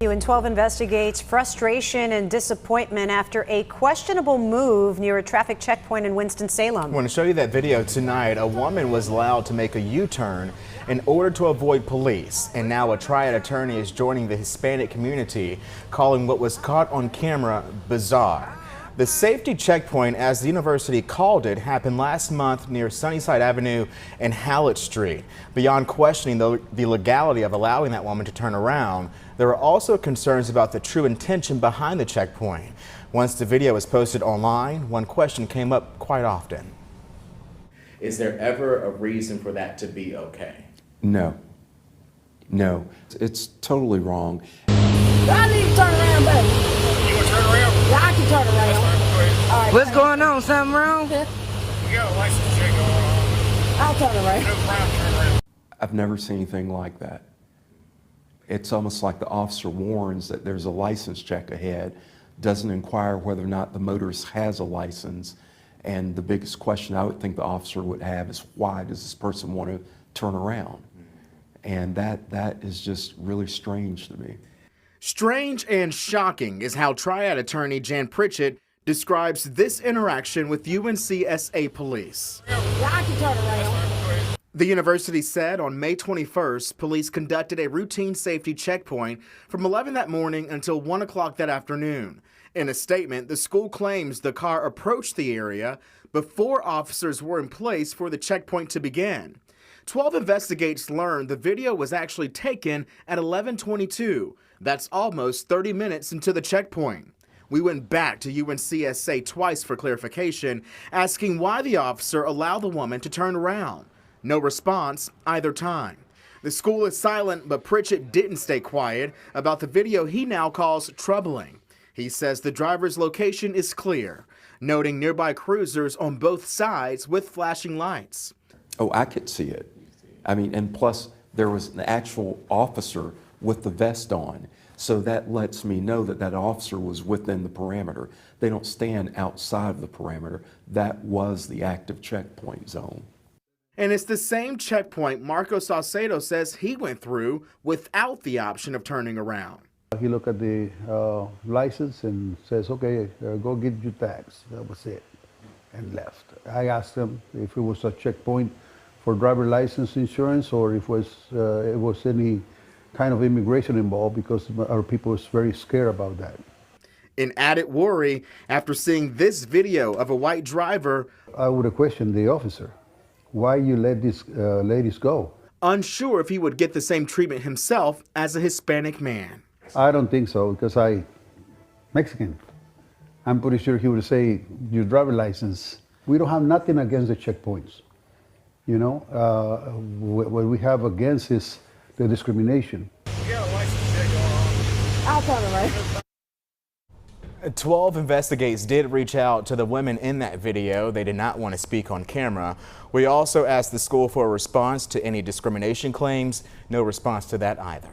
UN12 investigates frustration and disappointment after a questionable move near a traffic checkpoint in Winston-Salem. I want to show you that video tonight. A woman was allowed to make a U-turn in order to avoid police, and now a Triad attorney is joining the Hispanic community, calling what was caught on camera bizarre. The safety checkpoint, as the university called it, happened last month near Sunnyside Avenue and Hallett Street. Beyond questioning the legality of allowing that woman to turn around, there are also concerns about the true intention behind the checkpoint. Once the video was posted online, one question came up quite often. Is there ever a reason for that to be okay? No. No. It's totally wrong. I need to turn around, baby. You want to turn around? Yeah, I can turn around. All right, what's going on? Something wrong? We got a license check going on. I'll turn around. Turn around. I've never seen anything like that. It's almost like the officer warns that there's a license check ahead, doesn't inquire whether or not the motorist has a license, and the biggest question I would think the officer would have is, why does this person want to turn around? And that is just really strange to me. Strange and shocking is how Triad attorney Jan Pritchett describes this interaction with UNCSA police. Yeah, I can turn around. The university said on May 21st, police conducted a routine safety checkpoint from 11 that morning until 1 o'clock that afternoon. In a statement, the school claims the car approached the area before officers were in place for the checkpoint to begin. 12 investigators learned the video was actually taken at 11:22. That's almost 30 minutes into the checkpoint. We went back to UNCSA twice for clarification, asking why the officer allowed the woman to turn around. No response either time. The school is silent, but Pritchett didn't stay quiet about the video he now calls troubling. He says the driver's location is clear, noting nearby cruisers on both sides with flashing lights. Oh, I could see it. I mean, and plus there was an actual officer with the vest on. So that lets me know that that officer was within the parameter. They don't stand outside of the parameter. That was the active checkpoint zone. And it's the same checkpoint Marco Salcedo says he went through without the option of turning around. He looked at the license and says, okay, go get your tags. That was it, and left. I asked him if it was a checkpoint for driver license insurance or if it was any kind of immigration involved, because our people was very scared about that. An added worry after seeing this video of a white driver. I would have questioned the officer. Why you let these ladies go? Unsure if he would get the same treatment himself as a Hispanic man. I don't think so, because Mexican. I'm pretty sure he would say, your driver license. We don't have nothing against the checkpoints. You know, what we have against is the discrimination. We got a license check going on. I'll turn around. 12 investigators did reach out to the women in that video. They did not want to speak on camera. We also asked the school for a response to any discrimination claims. No response to that either.